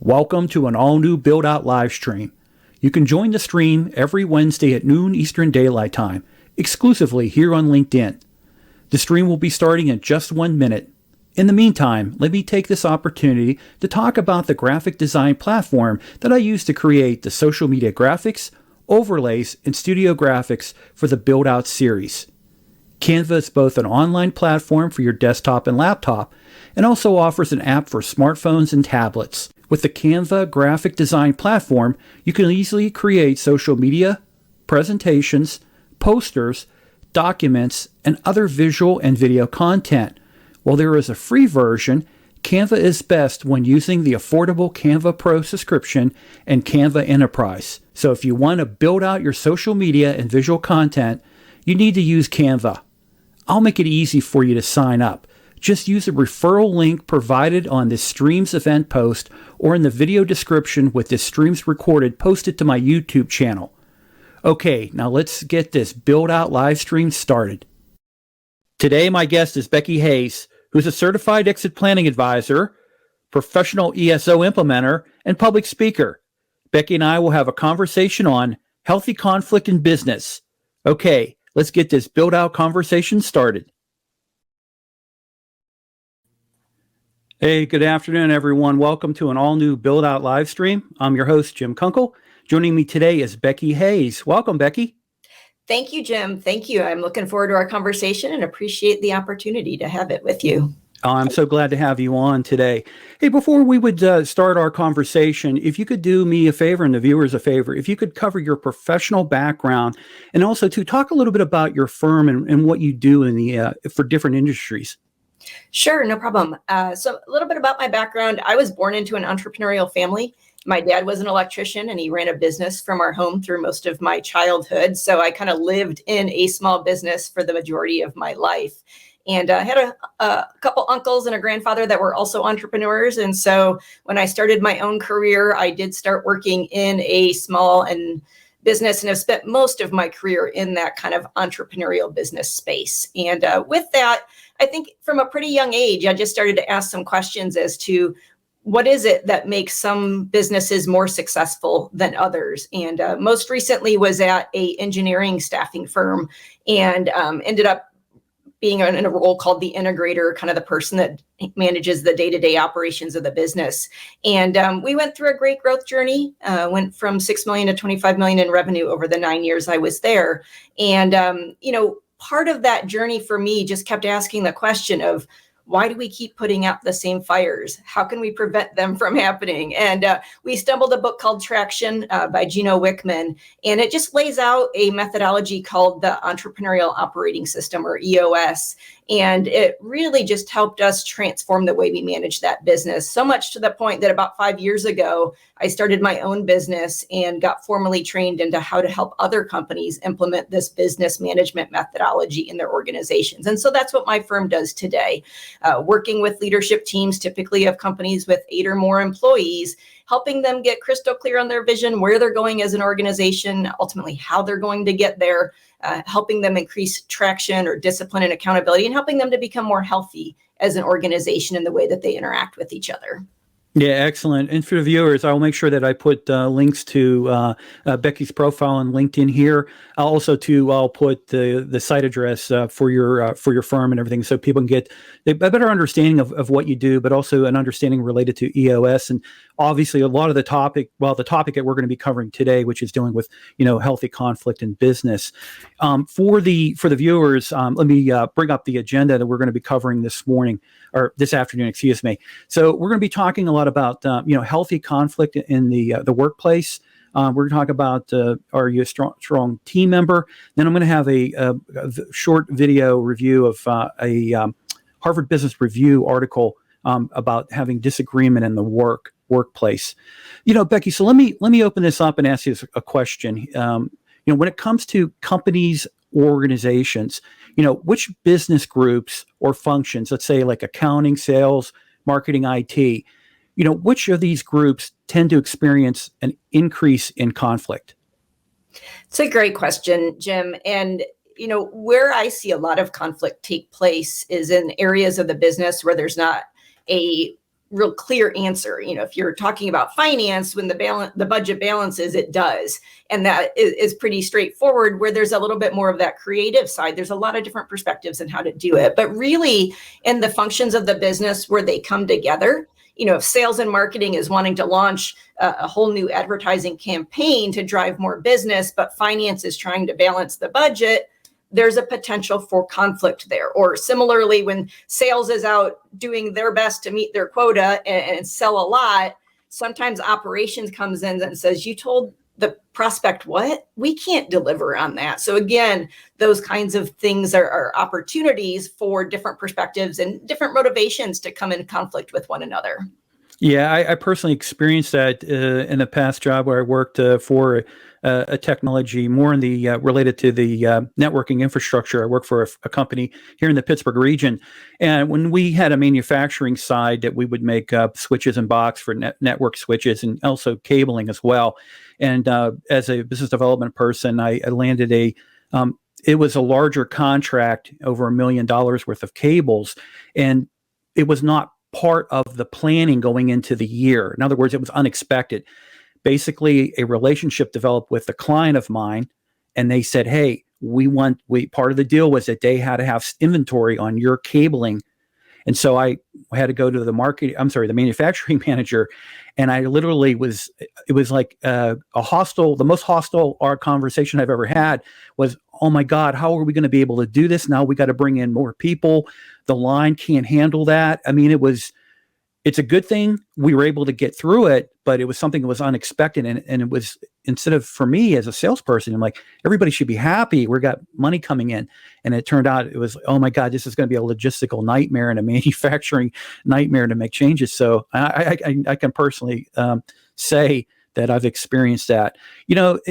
Welcome to an all-new Build Out live stream. You can join the stream every Wednesday at noon Eastern Daylight Time, exclusively here on LinkedIn. The stream will be starting in just 1 minute. In the meantime, let me take this opportunity to talk about the graphic design platform that I use to create the social media graphics, overlays, and studio graphics for the Build Out series. Canva is both an online platform for your desktop and laptop, and also offers an app for smartphones and tablets. With the Canva graphic design platform, you can easily create social media, presentations, posters, documents, and other visual and video content. While there is a free version, Canva is best when using the affordable Canva Pro subscription and Canva Enterprise. So if you want to build out your social media and visual content, you need to use Canva. I'll make it easy for you to sign up. Just use the referral link provided on this stream's event post or in the video description with this stream's recorded posted to my YouTube channel. Okay, now let's get this Build Out live stream started. Today, my guest is Beckie Hayes, who's a certified exit planning advisor, professional ESO implementer, and public speaker. Beckie and I will have a conversation on healthy conflict in business. Okay, let's get this Build Out conversation started. Hey, good afternoon, everyone. Welcome to an all-new Build Out live stream. I'm your host, Jim Kunkle. Joining me today is Beckie Hayes. Welcome, Beckie. Thank you, Jim. Thank you. I'm looking forward to our conversation and appreciate the opportunity to have it with you. I'm so glad to have you on today. Hey, before we would start our conversation, if you could do me a favor and the viewers a favor, if you could cover your professional background and also to talk a little bit about your firm and what you do in the for different industries. Sure, no problem. So a little bit about my background. I was born into an entrepreneurial family. My dad was an electrician and he ran a business from our home through most of my childhood. So I kind of lived in a small business for the majority of my life. And I had a couple uncles and a grandfather that were also entrepreneurs. And so when I started my own career, I did start working in a small and business and have spent most of my career in that kind of entrepreneurial business space. And with that, I think from a pretty young age, I just started to ask some questions as to what is it that makes some businesses more successful than others. And most recently was at a engineering staffing firm and ended up being in a role called the integrator, kind of the person that manages the day-to-day operations of the business. And we went through a great growth journey, went from 6 million to 25 million in revenue over the 9 years I was there. And, part of that journey for me just kept asking the question of, why do we keep putting out the same fires? How can we prevent them from happening? And we stumbled a book called Traction by Gino Wickman, and it just lays out a methodology called the Entrepreneurial Operating System, or EOS. And it really just helped us transform the way we manage that business, so much to the point that about 5 years ago, I started my own business and got formally trained into how to help other companies implement this business management methodology in their organizations. And so that's what my firm does today, working with leadership teams, typically of companies with 8 or more employees, helping them get crystal clear on their vision, where they're going as an organization, ultimately how they're going to get there, helping them increase traction or discipline and accountability, and helping them to become more healthy as an organization in the way that they interact with each other. Yeah, excellent. And for the viewers, I'll make sure that I put links to Beckie's profile on LinkedIn here. I'll put the site address for your firm and everything, so people can get a better understanding of what you do, but also an understanding related to EOS. And obviously, a lot of the topic that we're going to be covering today, which is dealing with healthy conflict in business. For the viewers, let me bring up the agenda that we're going to be covering this afternoon. Excuse me. So we're going to be talking a lot about healthy conflict in the workplace. We're going to talk about are you a strong team member? Then I'm going to have a short video review of a Harvard Business Review article about having disagreement in the workplace. Beckie, so let me open this up and ask you a question. When it comes to companies, organizations, which business groups or functions, let's say like accounting, sales, marketing, IT, which of these groups tend to experience an increase in conflict? It's a great question, Jim. And, where I see a lot of conflict take place is in areas of the business where there's not a real clear answer. If you're talking about finance, when the budget balances, it does. And that is pretty straightforward. Where there's a little bit more of that creative side, there's a lot of different perspectives on how to do it. But really, in the functions of the business where they come together, if sales and marketing is wanting to launch a whole new advertising campaign to drive more business, but finance is trying to balance the budget, there's a potential for conflict there. Or similarly, when sales is out doing their best to meet their quota and sell a lot, sometimes operations comes in and says, you told the prospect what? We can't deliver on that. So again, those kinds of things are opportunities for different perspectives and different motivations to come in conflict with one another. Yeah, I personally experienced that in a past job where I worked for a technology more in the related to the networking infrastructure. I worked for a company here in the Pittsburgh region, and when we had a manufacturing side that we would make switches and box for network switches and also cabling as well. And as a business development person, I landed it was a larger contract, over $1 million worth of cables, and it was not part of the planning going into the year. In other words, it was unexpected. Basically, a relationship developed with a client of mine, and they said, hey, part of the deal was that they had to have inventory on your cabling. And so I had to go to the manufacturing manager, and I literally it was like the most hostile conversation I've ever had was, oh my God, how are we going to be able to do this? Now we got to bring in more people. The line can't handle that. I mean, it's a good thing we were able to get through it, but it was something that was unexpected. And it was, instead of, for me as a salesperson, I'm like, everybody should be happy. We got money coming in. And it turned out it was, oh my God, this is going to be a logistical nightmare and a manufacturing nightmare to make changes. So I can personally say that I've experienced that.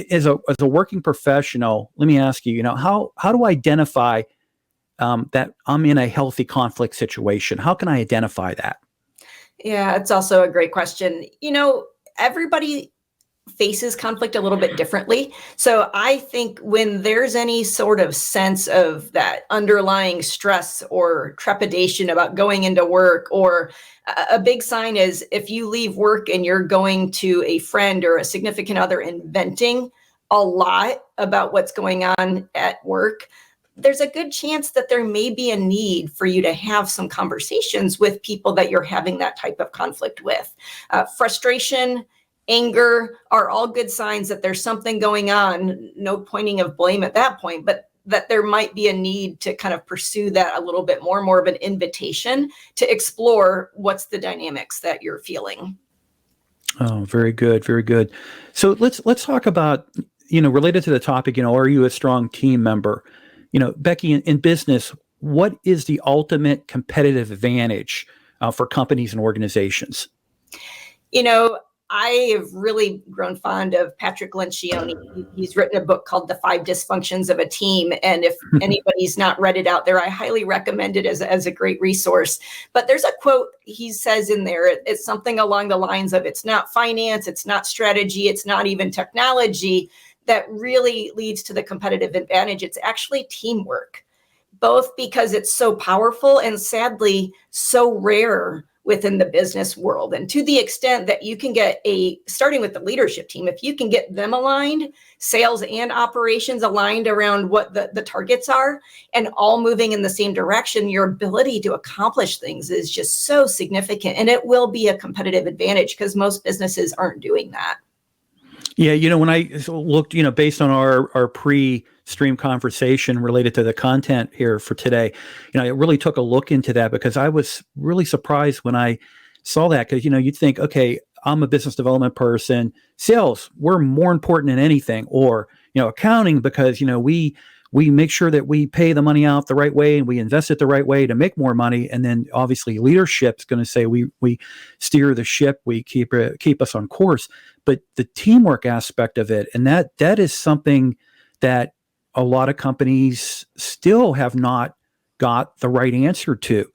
As a working professional, let me ask you, how do I identify that I'm in a healthy conflict situation? How can I identify that? Yeah, it's also a great question. Everybody faces conflict a little bit differently. So I think when there's any sort of sense of that underlying stress or trepidation about going into work, or a big sign is if you leave work and you're going to a friend or a significant other and venting a lot about what's going on at work, there's a good chance that there may be a need for you to have some conversations with people that you're having that type of conflict with. Frustration, anger are all good signs that there's something going on. No pointing of blame at that point, but that there might be a need to kind of pursue that a little bit more of an invitation to explore what's the dynamics that you're feeling. Oh, very good. Very good. So let's talk about, related to the topic, are you a strong team member? Beckie, in business, what is the ultimate competitive advantage for companies and organizations? I have really grown fond of Patrick Lencioni. He's written a book called The 5 Dysfunctions of a Team. And if anybody's not read it out there, I highly recommend it as a great resource. But there's a quote he says in there. It's something along the lines of, it's not finance, it's not strategy, it's not even technology that really leads to the competitive advantage. It's actually teamwork, both because it's so powerful and sadly so rare within the business world. And to the extent that you can get starting with the leadership team, if you can get them aligned, sales and operations aligned around what the targets are and all moving in the same direction, your ability to accomplish things is just so significant. And it will be a competitive advantage because most businesses aren't doing that. Yeah, when I looked, based on our pre-stream conversation related to the content here for today, I really took a look into that because I was really surprised when I saw that because, you'd think, okay, I'm a business development person, sales, we're more important than anything, or, accounting because, we make sure that we pay the money out the right way and we invest it the right way to make more money. And then obviously leadership's going to say we steer the ship, we keep us on course. But the teamwork aspect of it, and that is something that a lot of companies still have not got the right answer to.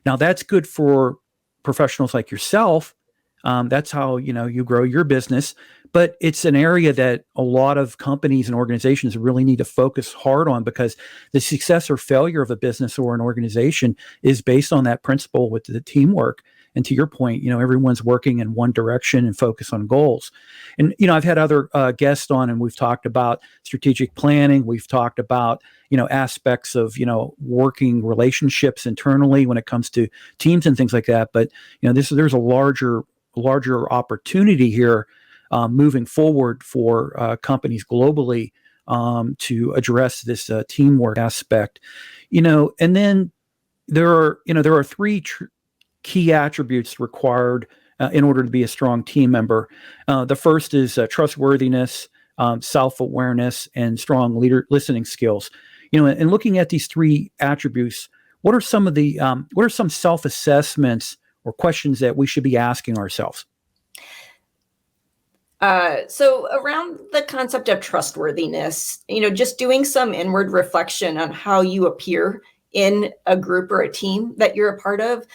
Now that's good for professionals like yourself. That's how you grow your business. But it's an area that a lot of companies and organizations really need to focus hard on because the success or failure of a business or an organization is based on that principle with the teamwork. And to your point, everyone's working in one direction and focus on goals. And, I've had other guests on, and we've talked about strategic planning. We've talked about, aspects of, working relationships internally when it comes to teams and things like that. But, there's a larger opportunity here moving forward for companies globally to address this teamwork aspect. And then there are three key attributes required in order to be a strong team member. The first is trustworthiness, self-awareness, and strong listening skills. And looking at these three attributes, what are some self-assessments or questions that we should be asking ourselves? So around the concept of trustworthiness, just doing some inward reflection on how you appear in a group or a team that you're a part of,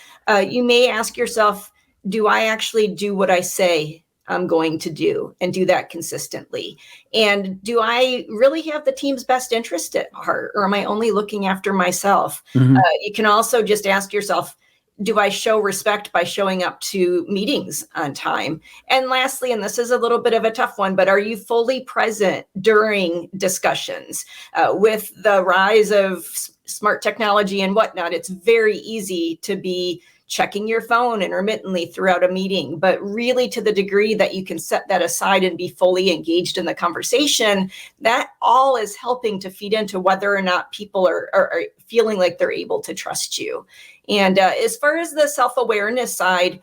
you may ask yourself, do I actually do what I say I'm going to do and do that consistently? And do I really have the team's best interest at heart, or am I only looking after myself? Mm-hmm. You can also just ask yourself, do I show respect by showing up to meetings on time? And lastly, and this is a little bit of a tough one, but are you fully present during discussions? With the rise of smart technology and whatnot, it's very easy to be checking your phone intermittently throughout a meeting, but really to the degree that you can set that aside and be fully engaged in the conversation, that all is helping to feed into whether or not people are feeling like they're able to trust you. And as far as the self-awareness side,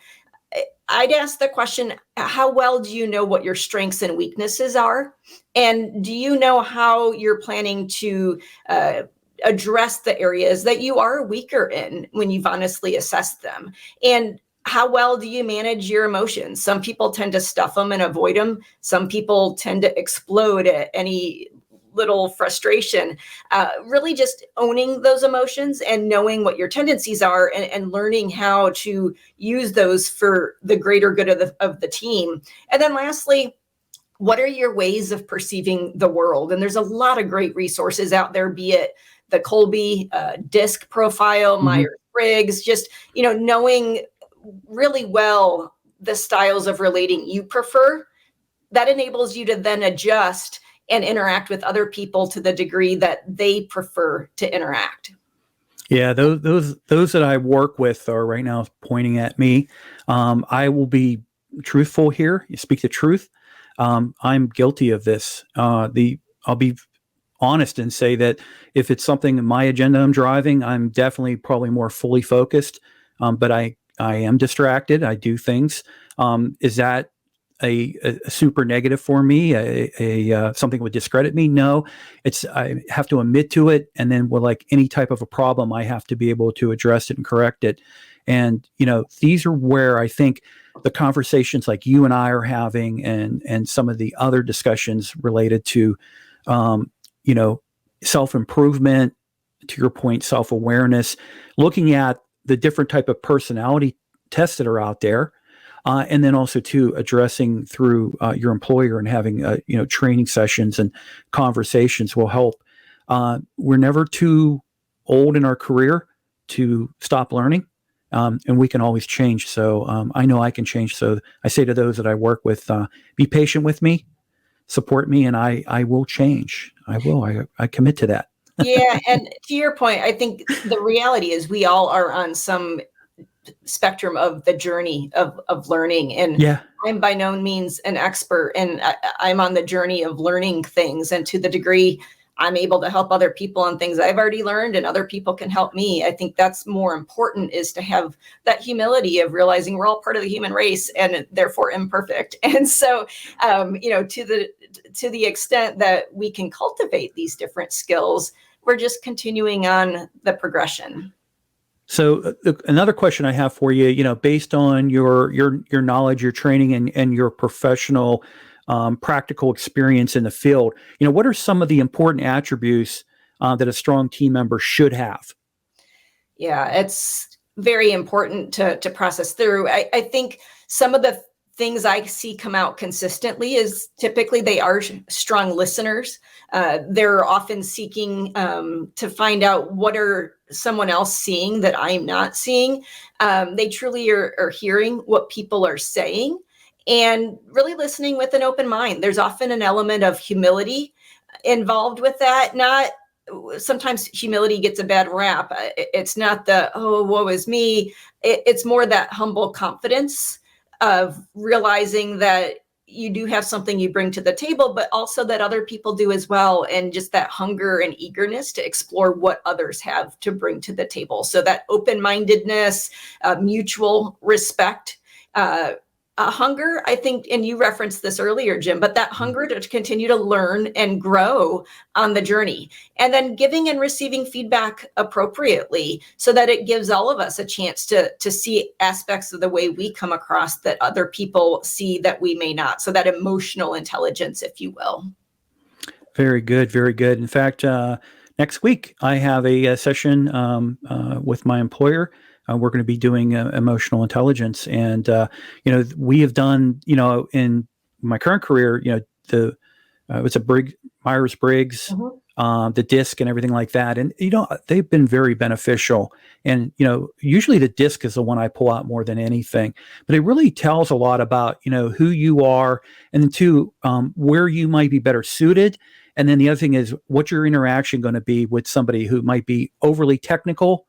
I'd ask the question, how well do you know what your strengths and weaknesses are? And do you know how you're planning to address the areas that you are weaker in when you've honestly assessed them? And how well do you manage your emotions? Some people tend to stuff them and avoid them. Some people tend to explode at any little frustration. Really just owning those emotions and knowing what your tendencies are, and learning how to use those for the greater good of the team. And then lastly, what are your ways of perceiving the world? And there's a lot of great resources out there, be it the Colby DISC profile, Mm-hmm. Myers-Briggs, just, knowing really well the styles of relating you prefer. That enables you to then adjust and interact with other people to the degree that they prefer to interact. Yeah, those that I work with are right now pointing at me. I will be truthful here. You speak the truth. I'm guilty of this. I'll be honest and say that if it's something in my agenda I'm driving, I'm definitely probably more fully focused. But I am distracted. I do things. Is that a super negative for me? Something would discredit me? No, I have to admit to it, and then with like any type of a problem, I have to be able to address it and correct it. And these are where I think the conversations like you and I are having, and some of the other discussions related to, self-improvement, to your point, self-awareness, looking at the different type of personality tests that are out there. And then also too addressing through your employer and having training sessions and conversations will help. We're never too old in our career to stop learning, and we can always change. So I know I can change. So I say to those that I work with, be patient with me, support me, and I will change. I will. I commit to that. Yeah, and to your point, I think the reality is we all are on some spectrum of the journey of learning, and Yeah. I'm by no means an expert, and I'm on the journey of learning things, and to the degree I'm able to help other people on things I've already learned and other people can help me, I think that's more important, is to have that humility of realizing we're all part of the human race and therefore imperfect. And so to the extent that we can cultivate these different skills, we're just continuing on the progression. So another question I have for you, based on your knowledge, your training, and your professional practical experience in the field, what are some of the important attributes that a strong team member should have? Yeah, it's very important to process through. I think some of the things I see come out consistently is typically they are strong listeners. They're often seeking to find out what are someone else seeing that I'm not seeing. They truly are hearing what people are saying and really listening with an open mind. There's often an element of humility involved with that. Not sometimes humility gets a bad rap. It's not the, oh, woe is me. It's more that humble confidence of realizing that you do have something you bring to the table, but also that other people do as well. And just that hunger and eagerness to explore what others have to bring to the table. So that open-mindedness, mutual respect, a hunger, I think, and you referenced this earlier, Jim, but that hunger to continue to learn and grow on the journey, and then giving and receiving feedback appropriately so that it gives all of us a chance to see aspects of the way we come across that other people see that we may not. So that emotional intelligence, if you will. Very good. Very good. In fact, next week I have a session with my employer. We're going to be doing emotional intelligence, and we have done, in my current career, it's a Myers-Briggs, the DISC, and everything like that, and they've been very beneficial. And usually the DISC is the one I pull out more than anything, but it really tells a lot about who you are, and then two, where you might be better suited. And then the other thing is what's your interaction going to be with somebody who might be overly technical,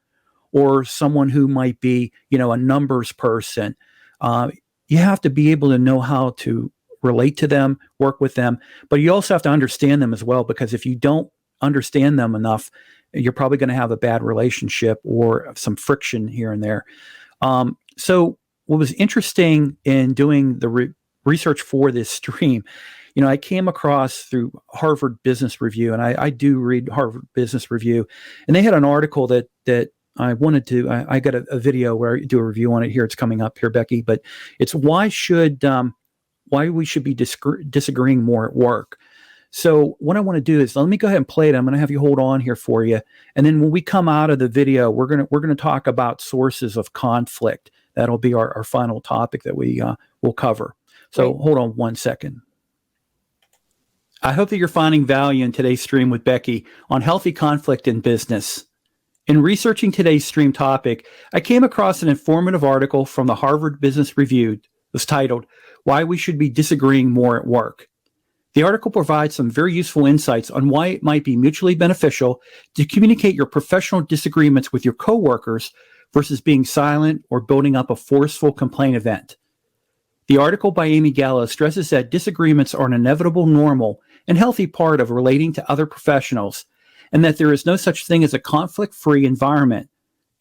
or someone who might be, a numbers person. You have to be able to know how to relate to them, work with them, but you also have to understand them as well, because if you don't understand them enough, you're probably going to have a bad relationship or some friction here and there. So what was interesting in doing the research for this stream, I came across through Harvard Business Review, and I do read Harvard Business Review, and they had an article that I wanted to, I got a video where I do a review on it here. It's coming up here, Becky, but it's why we should be disagreeing more at work. So what I want to do is, let me go ahead and play it. I'm going to have you hold on here for you. And then when we come out of the video, we're going to talk about sources of conflict. That'll be our final topic that we will cover. So Hold on one second. I hope that you're finding value in today's stream with Becky on healthy conflict in business. In researching today's stream topic, I came across an informative article from the Harvard Business Review. It was titled, Why We Should Be Disagreeing More at Work. The article provides some very useful insights on why it might be mutually beneficial to communicate your professional disagreements with your coworkers versus being silent or building up a forceful complaint event. The article by Amy Gallo stresses that disagreements are an inevitable, normal, and healthy part of relating to other professionals, and that there is no such thing as a conflict-free environment.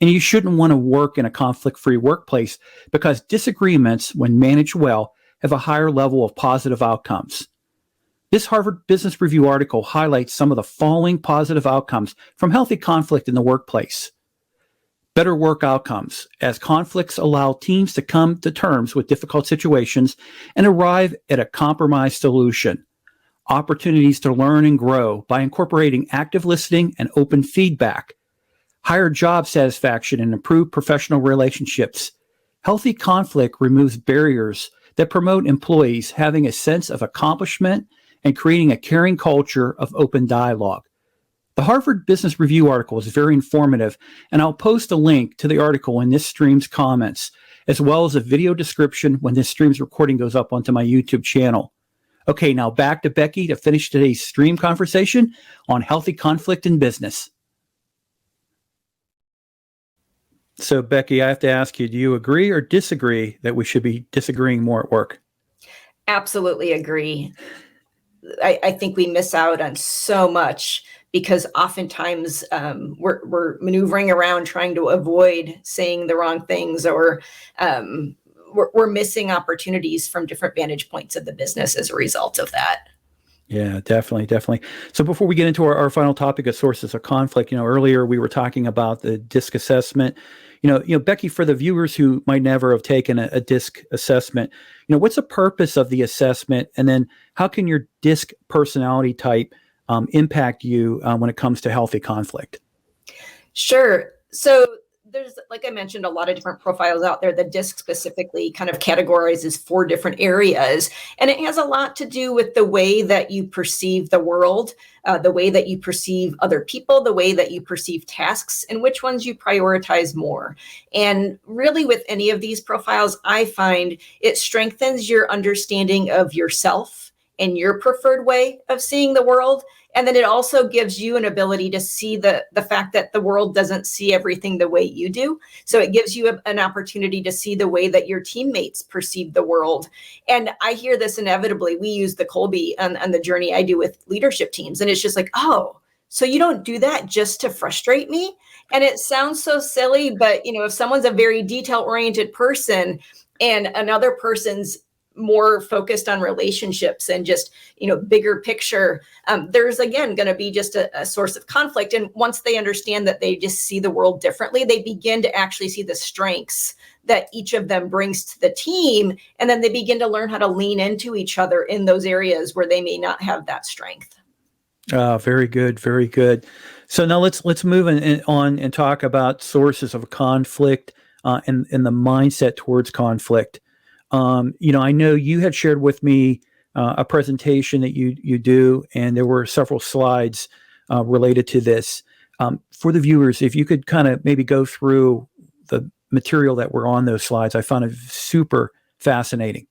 And you shouldn't want to work in a conflict-free workplace, because disagreements, when managed well, have a higher level of positive outcomes. This Harvard Business Review article highlights some of the following positive outcomes from healthy conflict in the workplace. Better work outcomes, as conflicts allow teams to come to terms with difficult situations and arrive at a compromise solution. Opportunities to learn and grow by incorporating active listening and open feedback. Higher job satisfaction and improved professional relationships. Healthy conflict removes barriers that promote employees having a sense of accomplishment and creating a caring culture of open dialogue. The Harvard Business Review article is very informative, and I'll post a link to the article in this stream's comments, as well as a video description when this stream's recording goes up onto my YouTube channel. Okay, now back to Becky to finish today's stream conversation on healthy conflict in business. So, Becky, I have to ask you, do you agree or disagree that we should be disagreeing more at work? Absolutely agree. I think we miss out on so much because oftentimes we're maneuvering around trying to avoid saying the wrong things, or we're missing opportunities from different vantage points of the business as a result of that. Yeah, definitely. So before we get into our final topic of sources of conflict, earlier we were talking about the DISC assessment. Becky, for the viewers who might never have taken a DISC assessment, what's the purpose of the assessment? And then how can your DISC personality type impact you when it comes to healthy conflict? Sure. So there's, like I mentioned, a lot of different profiles out there. The DISC specifically kind of categorizes 4 different areas, and it has a lot to do with the way that you perceive the world, the way that you perceive other people, the way that you perceive tasks, and which ones you prioritize more. And really, with any of these profiles, I find it strengthens your understanding of yourself and your preferred way of seeing the world. And then it also gives you an ability to see the fact that the world doesn't see everything the way you do. So it gives you an opportunity to see the way that your teammates perceive the world. And I hear this inevitably. We use the Colby on the journey I do with leadership teams. And it's just like, oh, so you don't do that just to frustrate me? And it sounds so silly, but if someone's a very detail-oriented person and another person's more focused on relationships and just bigger picture, there's again going to be just a source of conflict. And once they understand that they just see the world differently, they begin to actually see the strengths that each of them brings to the team, and then they begin to learn how to lean into each other in those areas where they may not have that strength. Very good, very good. So now let's move on and talk about sources of conflict and the mindset towards conflict. I know you had shared with me a presentation that you do, and there were several slides related to this. For the viewers, if you could kind of maybe go through the material that were on those slides, I found it super fascinating.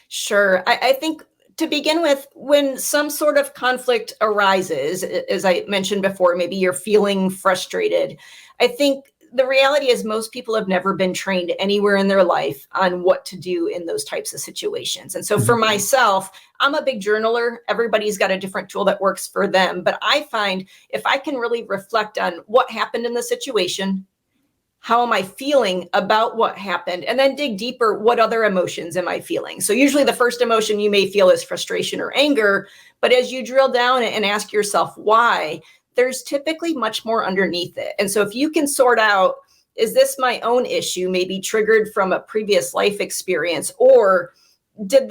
Sure. I think to begin with, when some sort of conflict arises, as I mentioned before, maybe you're feeling frustrated, I think the reality is most people have never been trained anywhere in their life on what to do in those types of situations. And so for myself, I'm a big journaler. Everybody's got a different tool that works for them. But I find if I can really reflect on what happened in the situation, how am I feeling about what happened, and then dig deeper, what other emotions am I feeling? So usually the first emotion you may feel is frustration or anger, but as you drill down and ask yourself why, there's typically much more underneath it. And so if you can sort out, is this my own issue, maybe triggered from a previous life experience, or did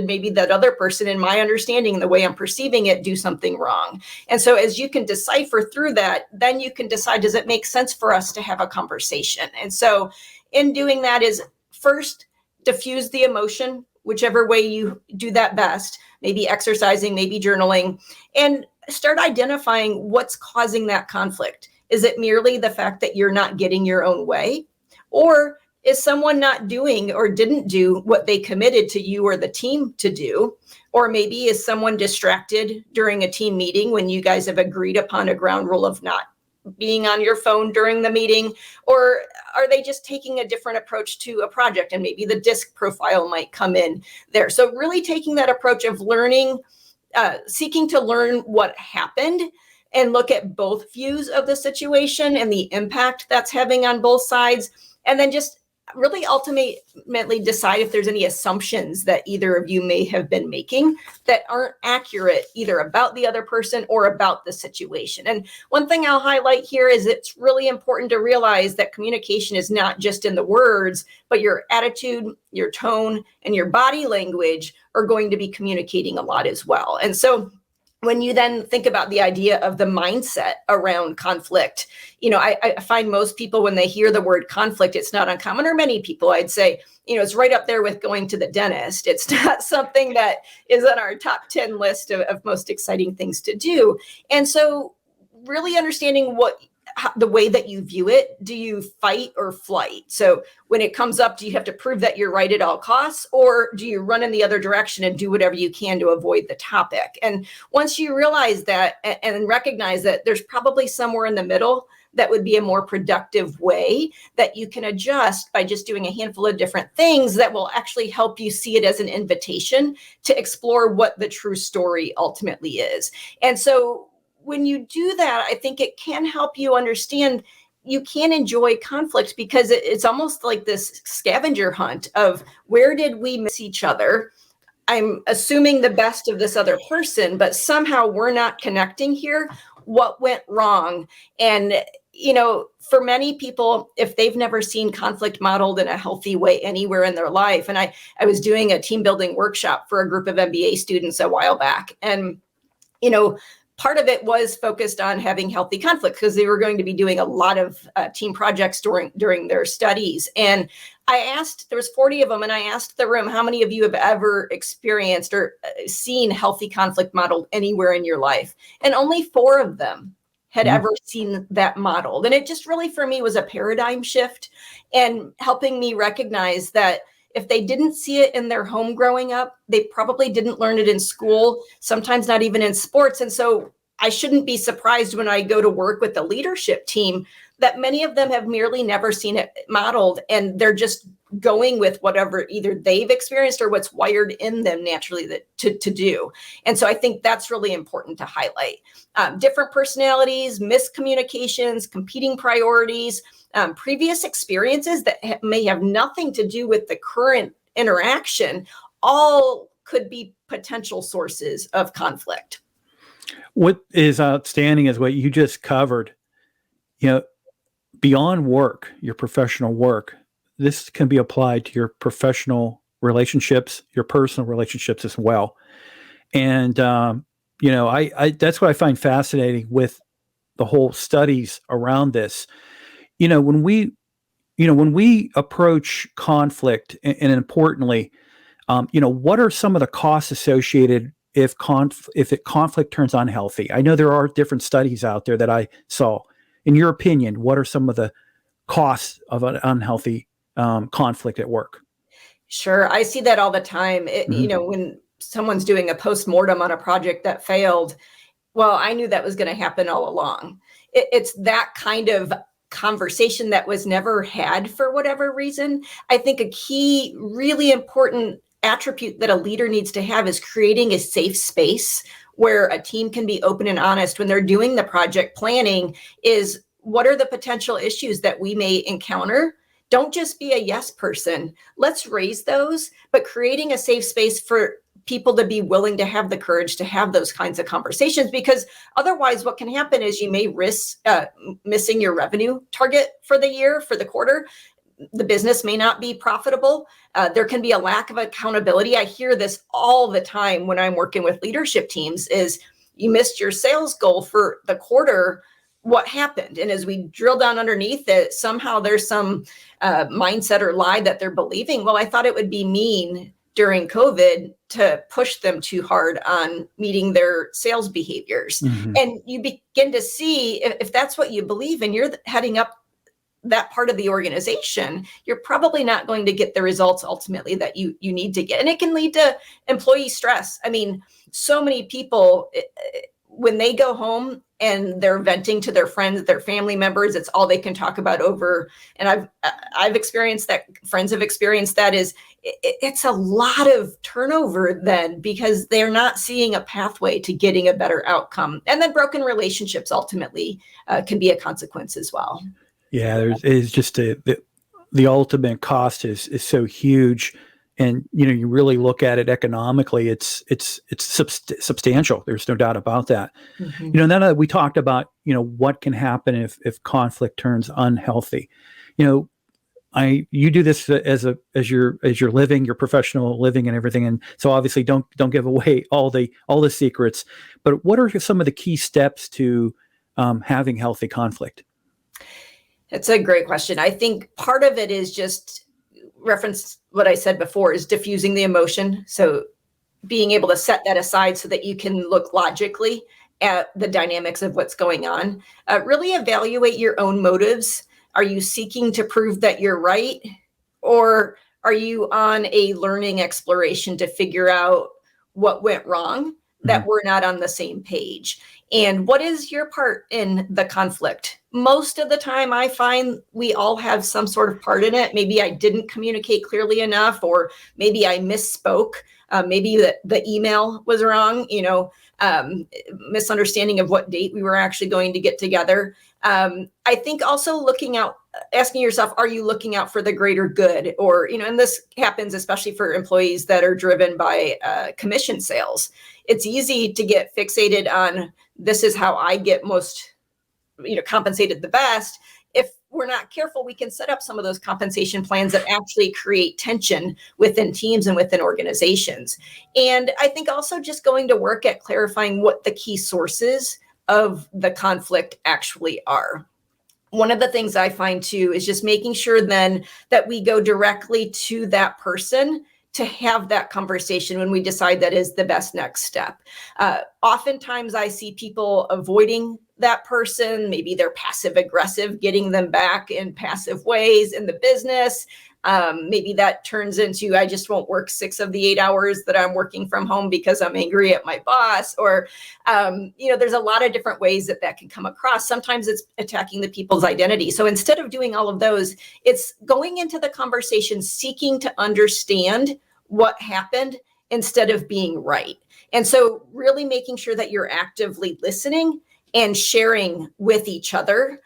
maybe that other person, in my understanding, the way I'm perceiving it, do something wrong? And so as you can decipher through that, then you can decide, does it make sense for us to have a conversation? And so in doing that is first diffuse the emotion, whichever way you do that best, maybe exercising, maybe journaling, and start identifying what's causing that conflict. Is it merely the fact that you're not getting your own way? Or is someone not doing or didn't do what they committed to you or the team to do? Or maybe is someone distracted during a team meeting when you guys have agreed upon a ground rule of not being on your phone during the meeting? Or are they just taking a different approach to a project, and maybe the DISC profile might come in there? So really taking that approach of learning, seeking to learn what happened and look at both views of the situation and the impact that's having on both sides. And then just really ultimately decide if there's any assumptions that either of you may have been making that aren't accurate either about the other person or about the situation. And one thing I'll highlight here is it's really important to realize that communication is not just in the words, but your attitude, your tone, and your body language are going to be communicating a lot as well. And so when you then think about the idea of the mindset around conflict, I find most people, when they hear the word conflict, it's not uncommon, or many people, I'd say, it's right up there with going to the dentist. It's not something that is on our top 10 list of most exciting things to do. And so really understanding the way that you view it. Do you fight or flight? So when it comes up, do you have to prove that you're right at all costs, or do you run in the other direction and do whatever you can to avoid the topic? And once you realize that and recognize that there's probably somewhere in the middle that would be a more productive way that you can adjust by just doing a handful of different things that will actually help you see it as an invitation to explore what the true story ultimately is. And so when you do that, I think it can help you understand you can enjoy conflict, because it's almost like this scavenger hunt of where did we miss each other? I'm assuming the best of this other person, but somehow we're not connecting here. What went wrong? And, for many people, if they've never seen conflict modeled in a healthy way anywhere in their life, and I was doing a team building workshop for a group of MBA students a while back, and, part of it was focused on having healthy conflict because they were going to be doing a lot of team projects during their studies. And I asked, there was 40 of them, and I asked the room, how many of you have ever experienced or seen healthy conflict modeled anywhere in your life? And only 4 of them had ever seen that modeled. And it just really, for me, was a paradigm shift and helping me recognize that if they didn't see it in their home growing up, they probably didn't learn it in school, sometimes not even in sports. And so I shouldn't be surprised when I go to work with the leadership team that many of them have merely never seen it modeled, and they're just going with whatever either they've experienced or what's wired in them naturally to do. And so I think that's really important to highlight. Different personalities, miscommunications, competing priorities, previous experiences that may have nothing to do with the current interaction, all could be potential sources of conflict. What is outstanding is what you just covered. Beyond work, your professional work, this can be applied to your professional relationships, your personal relationships as well. And, I that's what I find fascinating with the whole studies around this. When we approach conflict, and importantly, what are some of the costs associated if conflict turns unhealthy? I know there are different studies out there that I saw. In your opinion, what are some of the costs of an unhealthy conflict at work? Sure. I see that all the time. When someone's doing a postmortem on a project that failed, well, I knew that was going to happen all along. It's that kind of conversation that was never had for whatever reason. I think a key, really important attribute that a leader needs to have is creating a safe space where a team can be open and honest when they're doing the project planning. Is what are the potential issues that we may encounter? Don't just be a yes person. Let's raise those, but creating a safe space for people to be willing to have the courage to have those kinds of conversations, because otherwise what can happen is you may risk missing your revenue target for the year, for the quarter. The business may not be profitable. There can be a lack of accountability. I hear this all the time when I'm working with leadership teams is you missed your sales goal for the quarter. What happened? And as we drill down underneath it, somehow there's some mindset or lie that they're believing. Well, I thought it would be mean during COVID to push them too hard on meeting their sales behaviors. Mm-hmm. And you begin to see if that's what you believe and you're heading up that part of the organization, you're probably not going to get the results ultimately that you need to get. And it can lead to employee stress. I mean, so many people, when they go home and they're venting to their friends, their family members, it's all they can talk about over. And I've experienced that, friends have experienced that, is it's a lot of turnover then because they're not seeing a pathway to getting a better outcome. And then broken relationships ultimately can be a consequence as well. Yeah, it's just the ultimate cost is so huge, and you really look at it economically. It's substantial. There's no doubt about that. Mm-hmm. Now that we talked about what can happen if conflict turns unhealthy, you do this as you're living your professional living and everything, and so obviously don't give away all the secrets. But what are some of the key steps to having healthy conflict? It's a great question. I think part of it is just reference what I said before is diffusing the emotion. So being able to set that aside so that you can look logically at the dynamics of what's going on. Really evaluate your own motives. Are you seeking to prove that you're right? Or are you on a learning exploration to figure out what went wrong, that we're not on the same page? And what is your part in the conflict? Most of the time, I find we all have some sort of part in it. Maybe I didn't communicate clearly enough, or maybe I misspoke. Maybe the email was wrong, misunderstanding of what date we were actually going to get together. I think also asking yourself, are you looking out for the greater good? Or, and this happens especially for employees that are driven by commission sales. It's easy to get fixated on this is how I get most, compensated the best. If we're not careful, we can set up some of those compensation plans that actually create tension within teams and within organizations. And I think also just going to work at clarifying what the key sources of the conflict actually are. One of the things I find too is just making sure then that we go directly to that person to have that conversation when we decide that is the best next step. Oftentimes I see people avoiding that person. Maybe they're passive aggressive, getting them back in passive ways in the business. Maybe that turns into, I just won't work 6 of the 8 hours that I'm working from home because I'm angry at my boss. Or, there's a lot of different ways that can come across. Sometimes it's attacking the people's identity. So instead of doing all of those, it's going into the conversation, seeking to understand what happened instead of being right. And so really making sure that you're actively listening and sharing with each other,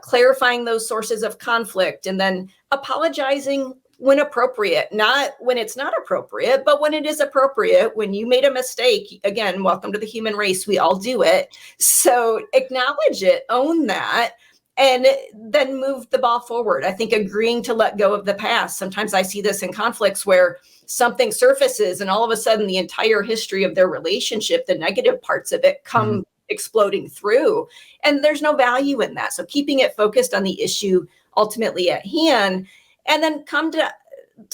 clarifying those sources of conflict, and then apologizing when appropriate, not when it's not appropriate, but when it is appropriate. When you made a mistake, again, welcome to the human race. We all do it. So acknowledge it, own that, and then move the ball forward. I think agreeing to let go of the past. Sometimes I see this in conflicts where something surfaces and all of a sudden the entire history of their relationship, the negative parts of it come exploding through, and there's no value in that. So keeping it focused on the issue ultimately at hand, and then come to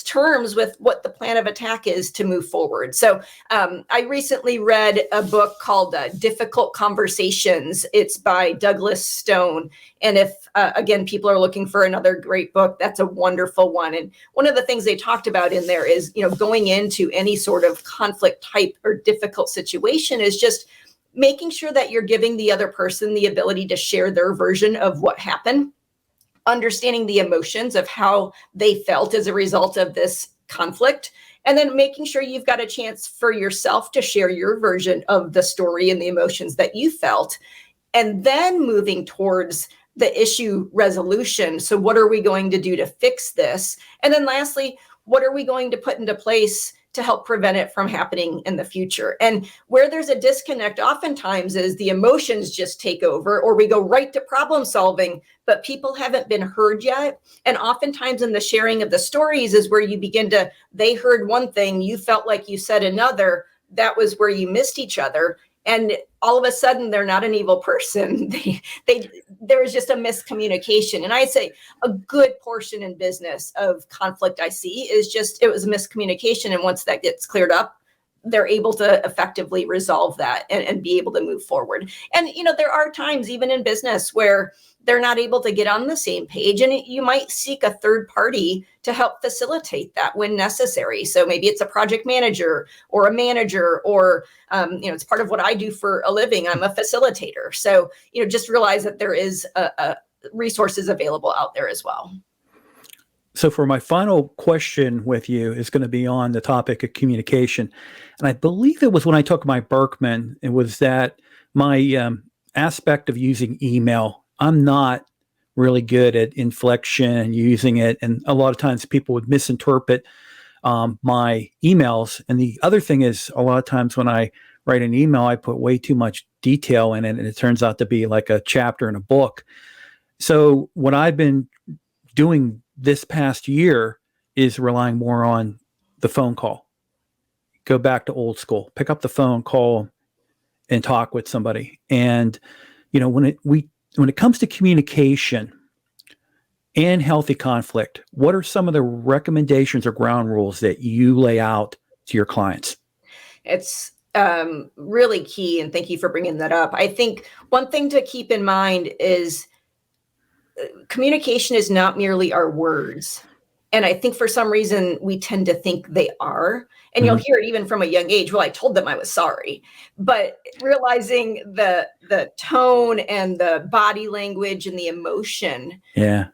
terms with what the plan of attack is to move forward. So I recently read a book called Difficult Conversations. It's by Douglas Stone. And if, again, people are looking for another great book, that's a wonderful one. And one of the things they talked about in there is, going into any sort of conflict type or difficult situation is just making sure that you're giving the other person the ability to share their version of what happened, understanding the emotions of how they felt as a result of this conflict, and then making sure you've got a chance for yourself to share your version of the story and the emotions that you felt, and then moving towards the issue resolution. So what are we going to do to fix this? And then lastly, what are we going to put into place to help prevent it from happening in the future? And where there's a disconnect oftentimes is the emotions just take over, or we go right to problem solving, but people haven't been heard yet. And oftentimes in the sharing of the stories is where you begin to, they heard one thing, you felt like you said another, that was where you missed each other. And all of a sudden, they're not an evil person. There was just a miscommunication. And I'd say a good portion in business of conflict I see is just, it was a miscommunication. And once that gets cleared up, they're able to effectively resolve that and be able to move forward. And, there are times even in business where they're not able to get on the same page, and you might seek a third party to help facilitate that when necessary. So maybe it's a project manager or a manager, or, it's part of what I do for a living. I'm a facilitator. So, just realize that there is resources available out there as well. So for my final question with you is going to be on the topic of communication. And I believe it was when I took my Berkman, it was that my aspect of using email, I'm not really good at inflection and using it. And a lot of times people would misinterpret my emails. And the other thing is, a lot of times when I write an email, I put way too much detail in it, and it turns out to be like a chapter in a book. So what I've been doing this past year is relying more on the phone call. Go back to old school, pick up the phone, call, and talk with somebody. And, when it comes to communication and healthy conflict, what are some of the recommendations or ground rules that you lay out to your clients? It's really key. And thank you for bringing that up. I think one thing to keep in mind is communication is not merely our words. And I think for some reason we tend to think they are. And you'll hear it even from a young age. Well, I told them I was sorry. But realizing the tone and the body language and the emotion. Yeah.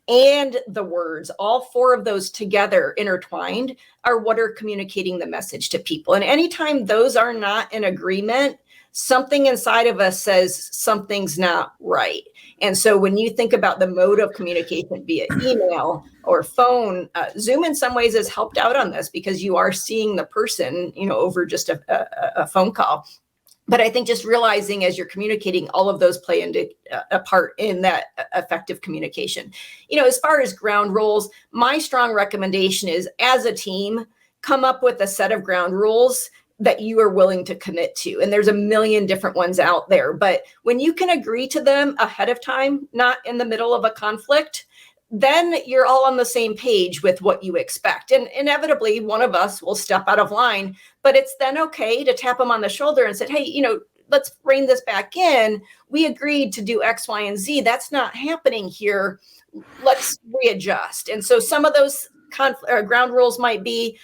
And the words, all 4 of those together intertwined, are what are communicating the message to people. And anytime those are not in agreement, something inside of us says something's not right. And so when you think about the mode of communication, be it email or phone, Zoom in some ways has helped out on this because you are seeing the person, over just a phone call. But I think just realizing as you're communicating, all of those play into a part in that effective communication. As far as ground rules, my strong recommendation is, as a team, come up with a set of ground rules that you are willing to commit to. And there's a million different ones out there. But when you can agree to them ahead of time, not in the middle of a conflict, then you're all on the same page with what you expect. And inevitably, one of us will step out of line, but it's then okay to tap them on the shoulder and say, hey, let's rein this back in. We agreed to do X, Y, and Z. That's not happening here. Let's readjust. And so some of those ground rules might be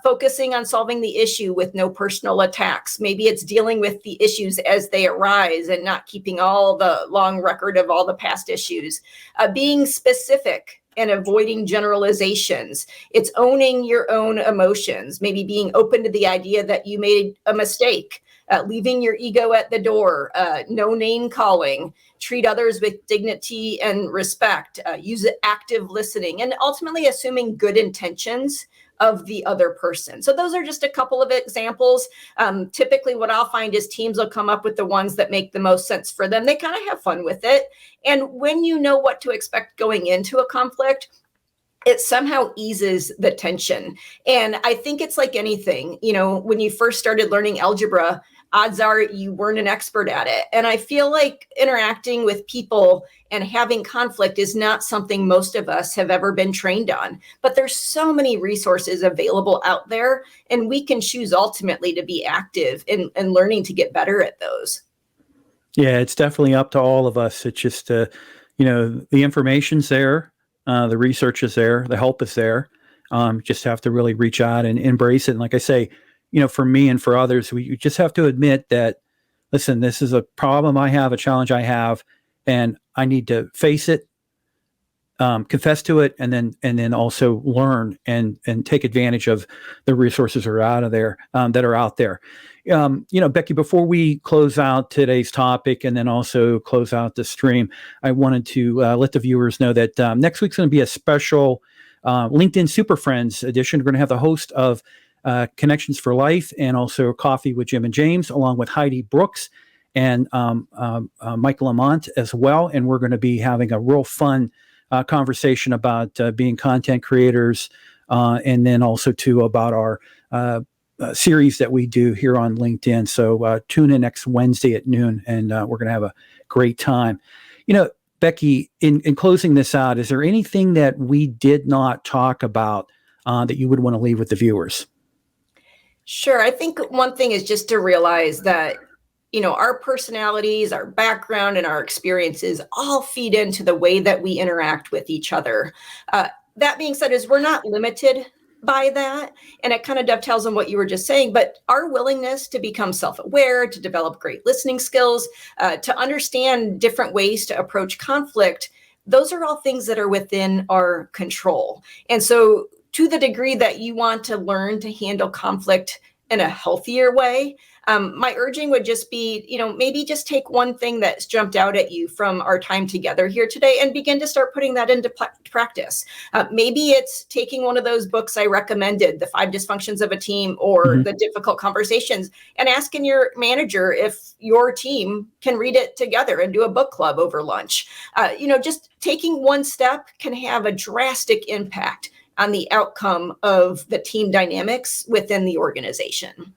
focusing on solving the issue with no personal attacks. Maybe it's dealing with the issues as they arise and not keeping all the long record of all the past issues. Being specific and avoiding generalizations. It's owning your own emotions, maybe being open to the idea that you made a mistake. Leaving your ego at the door, no name calling, treat others with dignity and respect, use active listening, and ultimately assuming good intentions of the other person. So those are just a couple of examples. Typically what I'll find is teams will come up with the ones that make the most sense for them. They kind of have fun with it. And when you know what to expect going into a conflict, it somehow eases the tension. And I think it's like anything, when you first started learning algebra, odds are you weren't an expert at it. And I feel like interacting with people and having conflict is not something most of us have ever been trained on. But there's so many resources available out there, and we can choose ultimately to be active in learning to get better at those. Yeah, it's definitely up to all of us. It's just, the information's there. The research is there, the help is there. Just have to really reach out and embrace it. And like I say, for me and for others, we just have to admit that, listen, this is a problem I have, a challenge I have, and I need to face it, confess to it, and then also learn and take advantage of the resources that are out there. Becky, before we close out today's topic and then also close out the stream, I wanted to let the viewers know that next week's going to be a special LinkedIn Super Friends edition. We're going to have the host of Connections for Life and also Coffee with Jim and James, along with Heidi Brooks and Michael Lamont as well. And we're going to be having a real fun conversation about being content creators, and then also too about our series that we do here on LinkedIn. So tune in next Wednesday at noon, and we're going to have a great time. Becky, in closing this out, is there anything that we did not talk about that you would want to leave with the viewers? Sure. I think one thing is just to realize that, our personalities, our background, and our experiences all feed into the way that we interact with each other. That being said, we're not limited by that. And it kind of dovetails on what you were just saying, but our willingness to become self-aware, to develop great listening skills, to understand different ways to approach conflict, those are all things that are within our control. And so to the degree that you want to learn to handle conflict in a healthier way, my urging would just be, maybe just take one thing that's jumped out at you from our time together here today and begin to start putting that into practice. Maybe it's taking one of those books I recommended, The 5 Dysfunctions of a Team or The Difficult Conversations, and asking your manager if your team can read it together and do a book club over lunch. Just taking one step can have a drastic impact on the outcome of the team dynamics within the organization.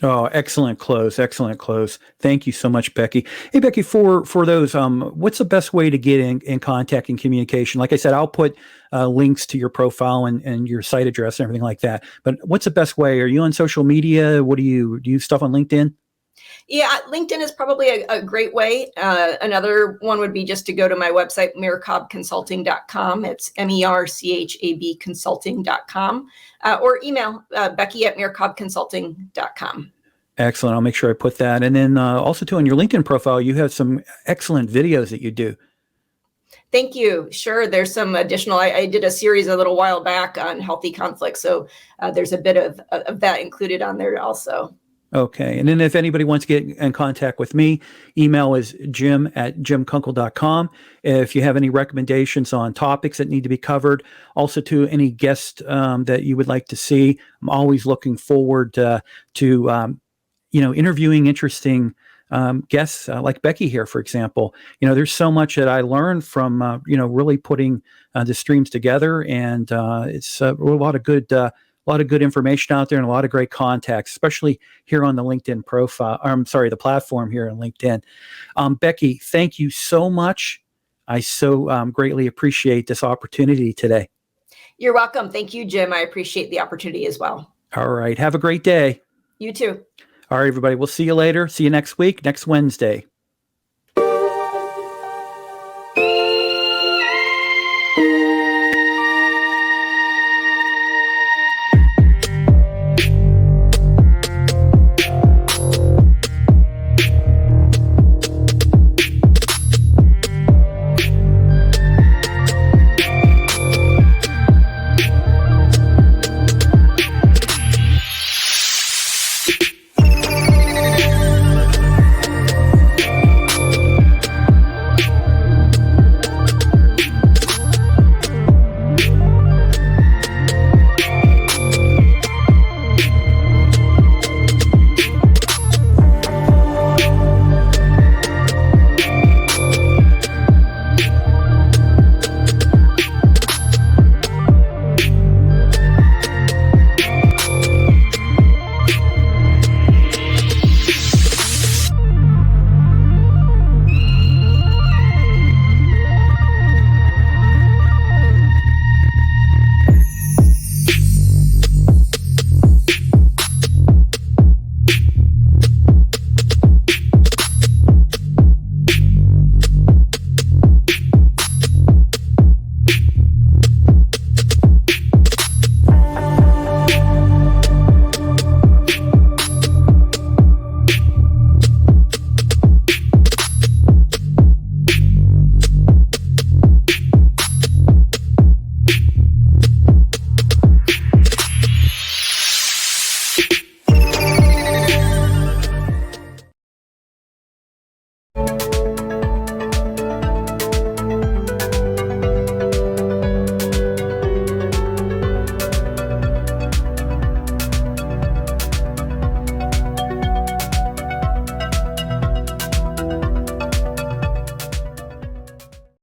Oh, excellent close. Excellent close. Thank you so much, Becky. Hey, Becky, for those, what's the best way to get in contact and communication? Like I said, I'll put links to your profile and your site address and everything like that. But what's the best way? Are you on social media? Do you stuff on LinkedIn? Yeah, LinkedIn is probably a great way. Another one would be just to go to my website, merchabconsulting.com. It's MERCHAB consulting.com, or email Becky@merchabconsulting.com. Excellent. I'll make sure I put that. And then also too, on your LinkedIn profile, you have some excellent videos that you do. Thank you. Sure. There's some additional, I did a series a little while back on healthy conflict. So there's a bit of that included on there also. Okay. And then if anybody wants to get in contact with me, email is jim@jimkunkle.com. If you have any recommendations on topics that need to be covered, also to any guests that you would like to see, I'm always looking forward to interviewing interesting guests like Becky here, for example. There's so much that I learned from really putting the streams together, and it's a lot of good information out there and a lot of great contacts, especially here on the LinkedIn profile. I'm sorry, the platform here on LinkedIn. Becky, thank you so much. I so greatly appreciate this opportunity today. You're welcome. Thank you, Jim. I appreciate the opportunity as well. All right. Have a great day. You too. All right, everybody. We'll see you later. See you next week, next Wednesday.